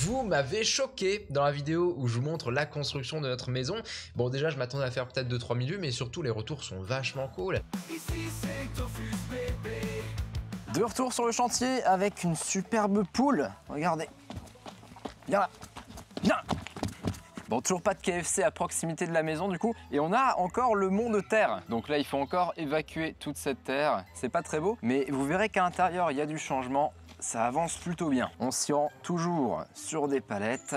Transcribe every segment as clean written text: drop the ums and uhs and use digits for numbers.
Vous m'avez choqué dans la vidéo où je vous montre la construction de notre maison. Bon, déjà, je m'attendais à faire peut-être 2-3 000 vues, mais surtout, les retours sont vachement cool. De retour sur le chantier avec une superbe poule. Regardez. Viens là. Viens. Bon, toujours pas de KFC à proximité de la maison du coup. Et on a encore le mont de terre. Donc là, il faut encore évacuer toute cette terre. C'est pas très beau, mais vous verrez qu'à l'intérieur, il y a du changement. Ça avance plutôt bien. On s'y rend toujours sur des palettes.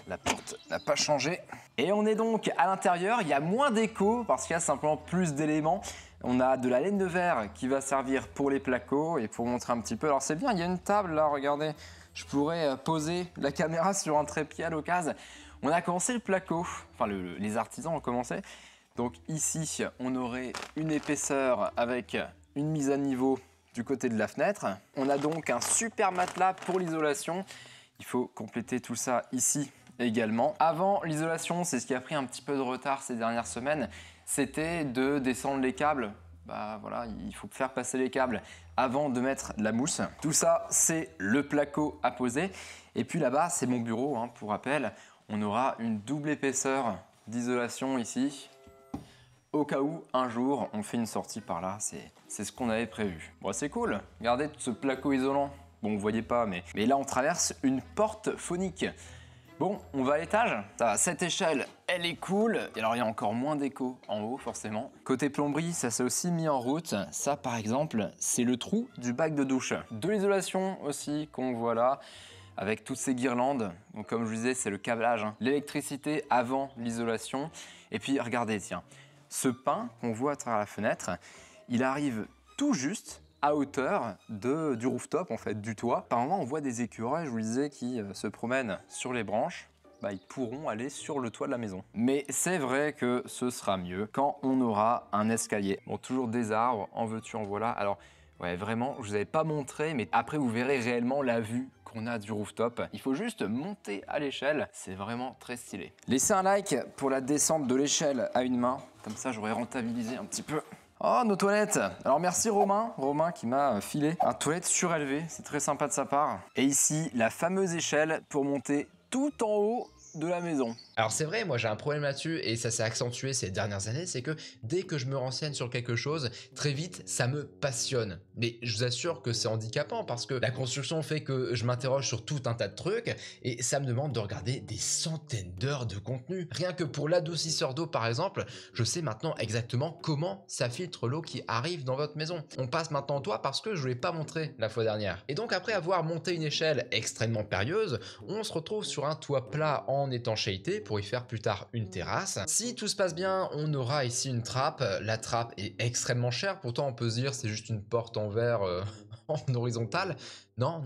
La porte n'a pas changé. Et on est donc à l'intérieur. Il y a moins d'écho parce qu'il y a simplement plus d'éléments. On a de la laine de verre qui va servir pour les placos et pour montrer un petit peu. Alors c'est bien, il y a une table là, regardez. Je pourrais poser la caméra sur un trépied à l'occasion. On a commencé le placo, enfin les artisans ont commencé. Donc ici, on aurait une épaisseur avec une mise à niveau du côté de la fenêtre. On a donc un super matelas pour l'isolation. Il faut compléter tout ça ici également. Avant l'isolation, c'est ce qui a pris un petit peu de retard ces dernières semaines, c'était de descendre les câbles. Bah voilà, il faut faire passer les câbles avant de mettre de la mousse. Tout ça, c'est le placo à poser. Et puis là-bas, c'est mon bureau, hein, pour rappel. On aura une double épaisseur d'isolation ici. Au cas où, un jour, on fait une sortie par là, c'est ce qu'on avait prévu. Bon, c'est cool. Regardez ce placo isolant. Bon, vous voyez pas, mais là, on traverse une porte phonique. Bon, on va à l'étage. Cette échelle, elle est cool. Et alors, il y a encore moins d'écho en haut, forcément. Côté plomberie, ça s'est aussi mis en route. Ça, par exemple, c'est le trou du bac de douche. De l'isolation aussi, qu'on voit là, avec toutes ces guirlandes. Donc, comme je vous disais, c'est le câblage, hein. L'électricité avant l'isolation. Et puis, regardez, tiens, ce pin qu'on voit à travers la fenêtre, il arrive tout juste à hauteur du rooftop, en fait, du toit. Par moment, on voit des écureuils, je vous le disais, qui se promènent sur les branches. Bah, ils pourront aller sur le toit de la maison. Mais c'est vrai que ce sera mieux quand on aura un escalier. Bon, toujours des arbres, en veux-tu, en voilà. Alors, ouais, vraiment, je vous avais pas montré, mais après, vous verrez réellement la vue qu'on a du rooftop. Il faut juste monter à l'échelle, c'est vraiment très stylé. Laissez un like pour la descente de l'échelle à une main, comme ça, j'aurais rentabilisé un petit peu. Oh, nos toilettes! Alors merci Romain qui m'a filé un toilette surélevé, c'est très sympa de sa part. Et ici, la fameuse échelle pour monter tout en haut de la maison. Alors c'est vrai, moi j'ai un problème là-dessus et ça s'est accentué ces dernières années, c'est que dès que je me renseigne sur quelque chose, très vite ça me passionne. Mais je vous assure que c'est handicapant parce que la construction fait que je m'interroge sur tout un tas de trucs et ça me demande de regarder des centaines d'heures de contenu. Rien que pour l'adoucisseur d'eau par exemple, je sais maintenant exactement comment ça filtre l'eau qui arrive dans votre maison. On passe maintenant au toit parce que je ne l'ai pas montré la fois dernière. Et donc après avoir monté une échelle extrêmement périlleuse, on se retrouve sur un toit plat en étanchéité pour y faire plus tard une terrasse. Si tout se passe bien, on aura ici une trappe. La trappe est extrêmement chère, pourtant on peut se dire c'est juste une porte en verre en horizontal. Non,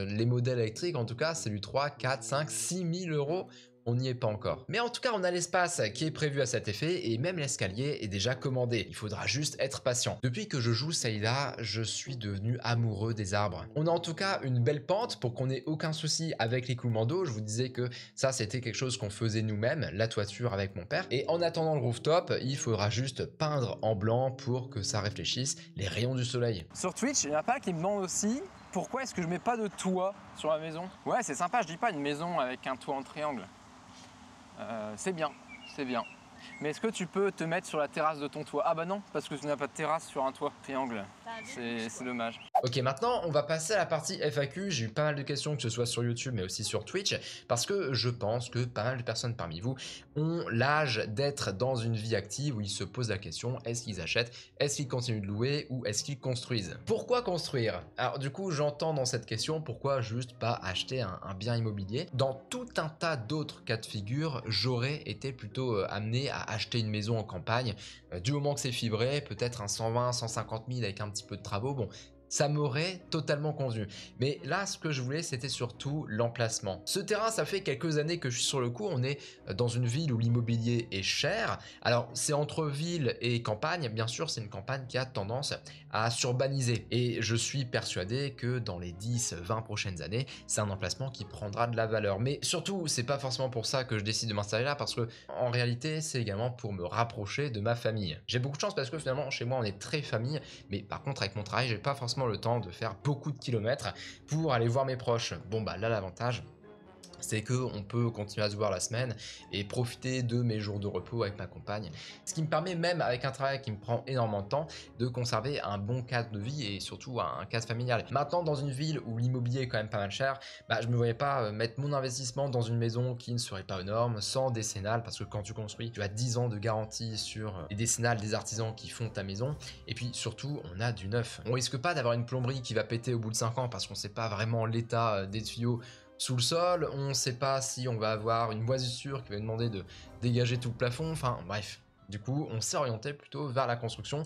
les modèles électriques en tout cas c'est du 3, 4, 5, 6 000 euros. On n'y est pas encore. Mais en tout cas, on a l'espace qui est prévu à cet effet et même l'escalier est déjà commandé. Il faudra juste être patient. Depuis que je joue Saïda, je suis devenu amoureux des arbres. On a en tout cas une belle pente pour qu'on ait aucun souci avec l'écoulement d'eau. Je vous disais que ça, c'était quelque chose qu'on faisait nous-mêmes, la toiture avec mon père. Et en attendant le rooftop, il faudra juste peindre en blanc pour que ça réfléchisse les rayons du soleil. Sur Twitch, il y en a pas qui me demandent aussi pourquoi est-ce que je mets pas de toit sur la maison. Ouais, c'est sympa, je dis pas une maison avec un toit en triangle. C'est bien, c'est bien. Mais est-ce que tu peux te mettre sur la terrasse de ton toit? Ah bah non, parce que tu n'as pas de terrasse sur un toit triangle. C'est dommage. Ok, maintenant on va passer à la partie FAQ. J'ai eu pas mal de questions, que ce soit sur YouTube mais aussi sur Twitch, parce que je pense que pas mal de personnes parmi vous ont l'âge d'être dans une vie active où ils se posent la question, est-ce qu'ils achètent, est-ce qu'ils continuent de louer ou est-ce qu'ils construisent? Pourquoi construire? Alors du coup j'entends dans cette question, pourquoi juste pas acheter un bien immobilier? Dans tout un tas d'autres cas de figure, j'aurais été plutôt amené à acheter une maison en campagne, du moment que c'est fibré, peut-être un 120, 150 000 avec un petit peu de travaux, bon, ça m'aurait totalement convenu. Mais là, ce que je voulais, c'était surtout l'emplacement. Ce terrain, ça fait quelques années que je suis sur le coup. On est dans une ville où l'immobilier est cher. Alors, c'est entre ville et campagne. Bien sûr, c'est une campagne qui a tendance à s'urbaniser. Et je suis persuadé que dans les 10-20 prochaines années, c'est un emplacement qui prendra de la valeur. Mais surtout, c'est pas forcément pour ça que je décide de m'installer là, parce que en réalité, c'est également pour me rapprocher de ma famille. J'ai beaucoup de chance parce que finalement, chez moi, on est très famille. Mais par contre, avec mon travail, j'ai pas forcément le temps de faire beaucoup de kilomètres pour aller voir mes proches. Bon bah là l'avantage, c'est que on peut continuer à se voir la semaine et profiter de mes jours de repos avec ma compagne. Ce qui me permet, même avec un travail qui me prend énormément de temps, de conserver un bon cadre de vie et surtout un cadre familial. Maintenant, dans une ville où l'immobilier est quand même pas mal cher, bah, je me voyais pas mettre mon investissement dans une maison qui ne serait pas aux normes, sans décennale, parce que quand tu construis, tu as 10 ans de garantie sur les décennales des artisans qui font ta maison. Et puis surtout, on a du neuf. On risque pas d'avoir une plomberie qui va péter au bout de 5 ans parce qu'on sait pas vraiment l'état des tuyaux sous le sol, on ne sait pas si on va avoir une moisissure qui va demander de dégager tout le plafond, enfin bref. Du coup, on s'est orienté plutôt vers la construction,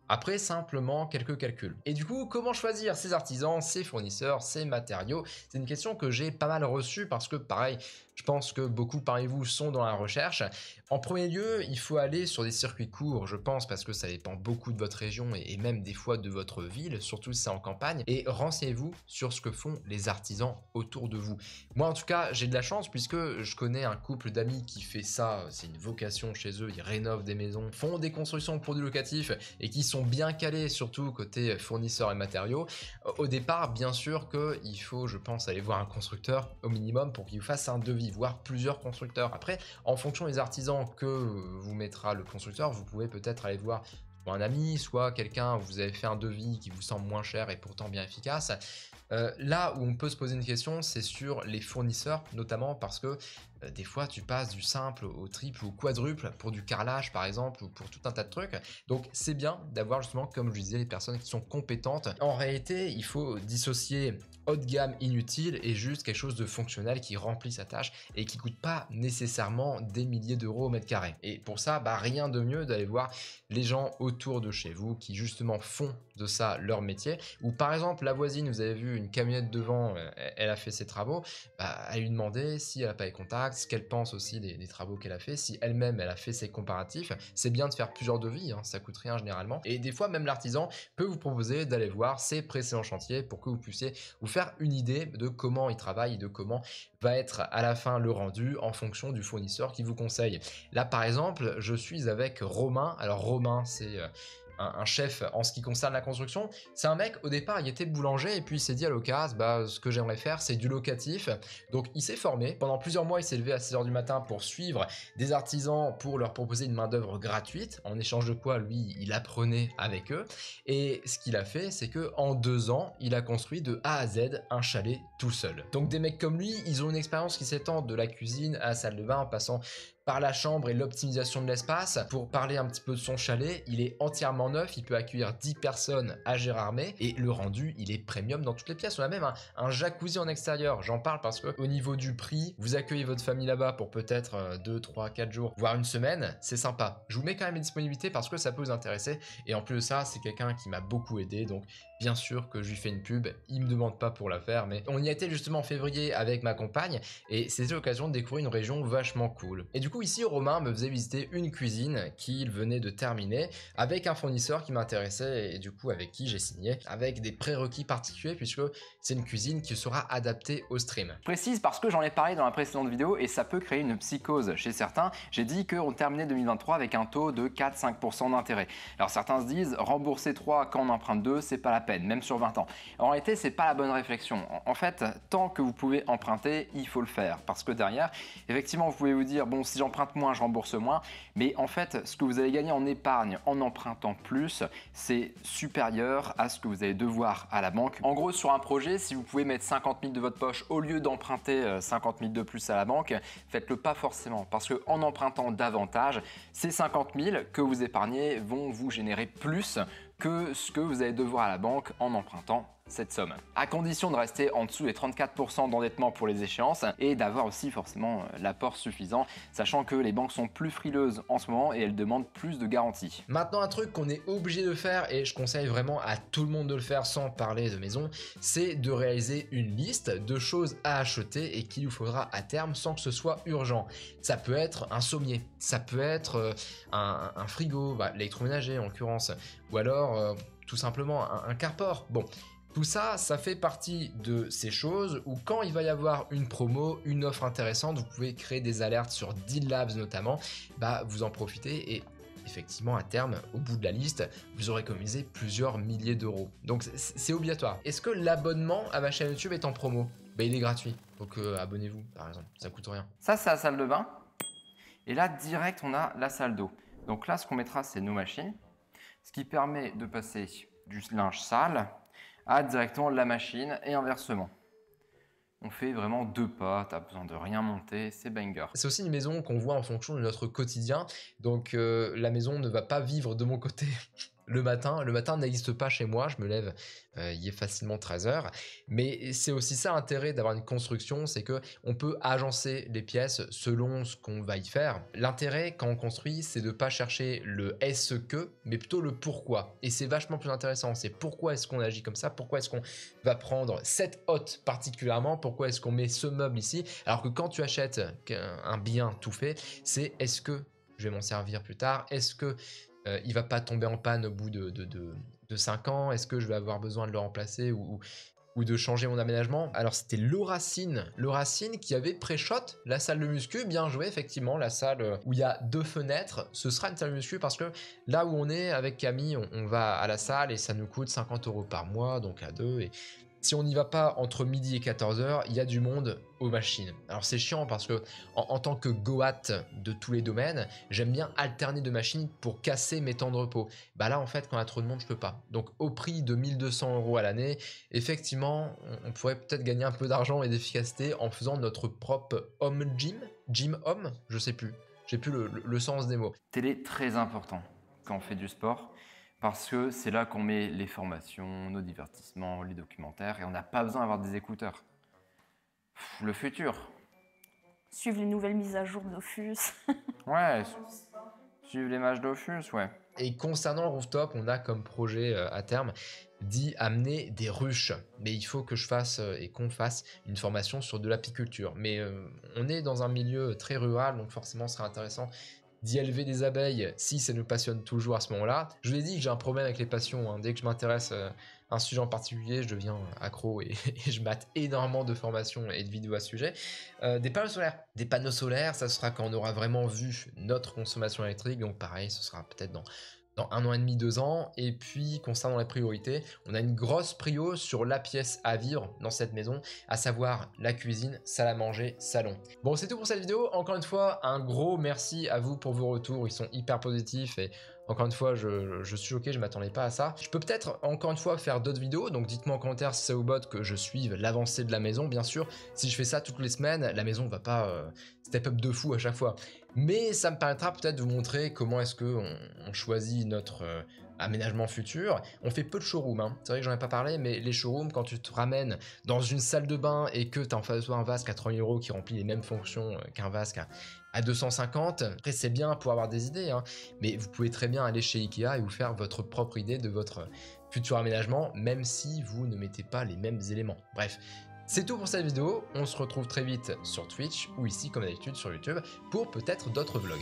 après simplement quelques calculs. Et du coup, comment choisir ces artisans, ces fournisseurs, ces matériaux? C'est une question que j'ai pas mal reçue parce que pareil, je pense que beaucoup parmi vous sont dans la recherche. En premier lieu, il faut aller sur des circuits courts, je pense, parce que ça dépend beaucoup de votre région et même des fois de votre ville, surtout si c'est en campagne. Et renseignez-vous sur ce que font les artisans autour de vous. Moi, en tout cas, j'ai de la chance puisque je connais un couple d'amis qui fait ça. C'est une vocation chez eux. Ils rénovent des maisons, font des constructions pour du locatif et qui sont bien calés, surtout côté fournisseurs et matériaux. Au départ, bien sûr qu'il faut, je pense, aller voir un constructeur au minimum pour qu'il vous fasse un devis, voire plusieurs constructeurs. Après, en fonction des artisans que vous mettra le constructeur, vous pouvez peut-être aller voir soit un ami, soit quelqu'un où vous avez fait un devis qui vous semble moins cher et pourtant bien efficace. Là où on peut se poser une question, c'est sur les fournisseurs, notamment parce que des fois tu passes du simple au triple ou au quadruple pour du carrelage par exemple ou pour tout un tas de trucs. Donc c'est bien d'avoir justement, comme je disais, les personnes qui sont compétentes. En réalité, il faut dissocier haut de gamme inutile et juste quelque chose de fonctionnel qui remplit sa tâche et qui coûte pas nécessairement des milliers d'euros au mètre carré. Et pour ça, bah, rien de mieux d'aller voir les gens autour de chez vous qui justement font de ça leur métier. Ou par exemple la voisine, vous avez vu une camionnette devant, elle a fait ses travaux, bah, à lui demander si elle n'a pas les contacts, ce qu'elle pense aussi des travaux qu'elle a fait, si elle-même elle a fait ses comparatifs. C'est bien de faire plusieurs devis, hein, ça coûte rien généralement. Et des fois même l'artisan peut vous proposer d'aller voir ses précédents chantiers pour que vous puissiez vous faire une idée de comment il travaille et de comment va être à la fin le rendu en fonction du fournisseur qui vous conseille. Là par exemple, je suis avec Romain. Alors Romain, c'est un chef en ce qui concerne la construction. C'est un mec, au départ, il était boulanger et puis il s'est dit à l'occasion, bah, ce que j'aimerais faire, c'est du locatif. Donc il s'est formé. Pendant plusieurs mois, il s'est levé à 6 h du matin pour suivre des artisans pour leur proposer une main-d'œuvre gratuite. En échange de quoi, lui, il apprenait avec eux. Et ce qu'il a fait, c'est que en 2 ans, il a construit de A à Z un chalet tout seul. Donc des mecs comme lui, ils ont une expérience qui s'étend de la cuisine à la salle de bain en passant par la chambre et l'optimisation de l'espace. Pour parler un petit peu de son chalet, il est entièrement neuf, il peut accueillir 10 personnes à Gérardmer et le rendu, il est premium dans toutes les pièces. On a même un jacuzzi en extérieur. J'en parle parce que au niveau du prix, vous accueillez votre famille là-bas pour peut-être 2, 3, 4 jours, voire une semaine, c'est sympa. Je vous mets quand même les disponibilités parce que ça peut vous intéresser et en plus de ça, c'est quelqu'un qui m'a beaucoup aidé, donc bien sûr que je lui fais une pub, il me demande pas pour la faire, mais on y a été justement en février avec ma compagne et c'était l'occasion de découvrir une région vachement cool. Et du coup ici Romain me faisait visiter une cuisine qu'il venait de terminer avec un fournisseur qui m'intéressait et du coup avec qui j'ai signé avec des prérequis particuliers puisque c'est une cuisine qui sera adaptée au stream. Je précise parce que j'en ai parlé dans la précédente vidéo et ça peut créer une psychose chez certains. J'ai dit qu'on terminait 2023 avec un taux de 4-5% d'intérêt. Alors certains se disent rembourser 3 quand on emprunte 2, c'est pas la peine, même sur 20 ans. En réalité, c'est pas la bonne réflexion. En fait, tant que vous pouvez emprunter, il faut le faire parce que derrière, effectivement, vous pouvez vous dire bon, si j'emprunte moins, je rembourse moins, mais en fait, ce que vous allez gagner en épargne en empruntant plus, c'est supérieur à ce que vous allez devoir à la banque. En gros, sur un projet, si vous pouvez mettre 50 000 de votre poche au lieu d'emprunter 50 000 de plus à la banque, faites-le pas forcément parce que en empruntant davantage, ces 50 000 que vous épargnez vont vous générer plus que ce que vous allez devoir à la banque en empruntant cette somme. À condition de rester en dessous des 34% d'endettement pour les échéances et d'avoir aussi forcément l'apport suffisant, sachant que les banques sont plus frileuses en ce moment et elles demandent plus de garanties. Maintenant, un truc qu'on est obligé de faire, et je conseille vraiment à tout le monde de le faire sans parler de maison, c'est de réaliser une liste de choses à acheter et qu'il vous faudra à terme sans que ce soit urgent. Ça peut être un sommier, ça peut être un frigo, l'électroménager en l'occurrence, ou alors tout simplement un carport. Bon. Tout ça, ça fait partie de ces choses où quand il va y avoir une promo, une offre intéressante, vous pouvez créer des alertes sur Deal Labs notamment, vous en profitez et effectivement à terme, au bout de la liste, vous aurez économisé plusieurs milliers d'euros. Donc c'est obligatoire. Est-ce que l'abonnement à ma chaîne YouTube est en promo ? bah, il est gratuit. Donc abonnez-vous par exemple, ça coûte rien. Ça, c'est la salle de bain. Et là, direct, on a la salle d'eau. Donc là, ce qu'on mettra, c'est nos machines. Ce qui permet de passer du linge sale à directement la machine et inversement. On fait vraiment 2 pas, t'as besoin de rien monter, c'est banger. C'est aussi une maison qu'on voit en fonction de notre quotidien. Donc la maison ne va pas vivre de mon côté le matin. Le matin n'existe pas chez moi, je me lève, il est facilement 13h. Mais c'est aussi ça l'intérêt d'avoir une construction, c'est que on peut agencer les pièces selon ce qu'on va y faire. L'intérêt quand on construit, c'est de ne pas chercher le est-ce que, mais plutôt le pourquoi. Et c'est vachement plus intéressant, c'est pourquoi est-ce qu'on agit comme ça, pourquoi est-ce qu'on va prendre cette hotte particulièrement, pourquoi est-ce qu'on met ce meuble ici, alors que quand tu achètes un bien tout fait, c'est est-ce que je vais m'en servir plus tard, est-ce que il va pas tomber en panne au bout de 5 ans, est-ce que je vais avoir besoin de le remplacer ou de changer mon aménagement. Alors c'était Lauracine qui avait pré-shot la salle de muscu, bien joué effectivement, la salle où il y a 2 fenêtres, ce sera une salle de muscu parce que là où on est avec Camille, on va à la salle et ça nous coûte 50 € par mois, donc à 2, et si on n'y va pas entre midi et 14h, il y a du monde aux machines. Alors c'est chiant parce que en tant que goat de tous les domaines, j'aime bien alterner de machines pour casser mes temps de repos. Bah là en fait quand il y a trop de monde je peux pas. Donc au prix de 1200 € à l'année, effectivement on pourrait peut-être gagner un peu d'argent et d'efficacité en faisant notre propre home gym home, je sais plus. J'ai plus le sens des mots. Télé, très important quand on fait du sport. Parce que c'est là qu'on met les formations, nos divertissements, les documentaires, et on n'a pas besoin d'avoir des écouteurs. Le futur. Suivre les nouvelles mises à jour de Dofus. Ouais, suivre les matchs Dofus, ouais. Et concernant le rooftop, on a comme projet à terme d'y amener des ruches. Mais il faut que je fasse et qu'on fasse une formation sur de l'apiculture. Mais on est dans un milieu très rural, donc forcément ce sera intéressant d'y élever des abeilles si ça nous passionne toujours à ce moment-là. Je vous l'ai dit que j'ai un problème avec les passions, hein. Dès que je m'intéresse à un sujet en particulier, je deviens accro et je mate énormément de formations et de vidéos à ce sujet. Des panneaux solaires. Des panneaux solaires, ça sera quand on aura vraiment vu notre consommation électrique, donc pareil, ce sera peut-être dans 1 an et demi, 2 ans. Et puis concernant la priorité, on a une grosse prio sur la pièce à vivre dans cette maison, à savoir la cuisine, salle à manger, salon. Bon, c'est tout pour cette vidéo. Encore une fois, un gros merci à vous pour vos retours, ils sont hyper positifs et encore une fois, je suis choqué, je m'attendais pas à ça. Je peux peut-être encore une fois faire d'autres vidéos, donc dites-moi en commentaire si ça vous botte que je suive l'avancée de la maison, bien sûr. Si je fais ça toutes les semaines, la maison va pas step up de fou à chaque fois. Mais ça me permettra peut-être de vous montrer comment est-ce qu'on choisit notre aménagement futur. On fait peu de showroom, hein. C'est vrai que j'en ai pas parlé, mais les showrooms, quand tu te ramènes dans une salle de bain et que tu as en face de toi un vasque à 3000 € qui remplit les mêmes fonctions qu'un vasque à 250, après c'est bien pour avoir des idées, hein, mais vous pouvez très bien aller chez Ikea et vous faire votre propre idée de votre futur aménagement, même si vous ne mettez pas les mêmes éléments. Bref, c'est tout pour cette vidéo, on se retrouve très vite sur Twitch ou ici comme d'habitude sur YouTube pour peut-être d'autres vlogs.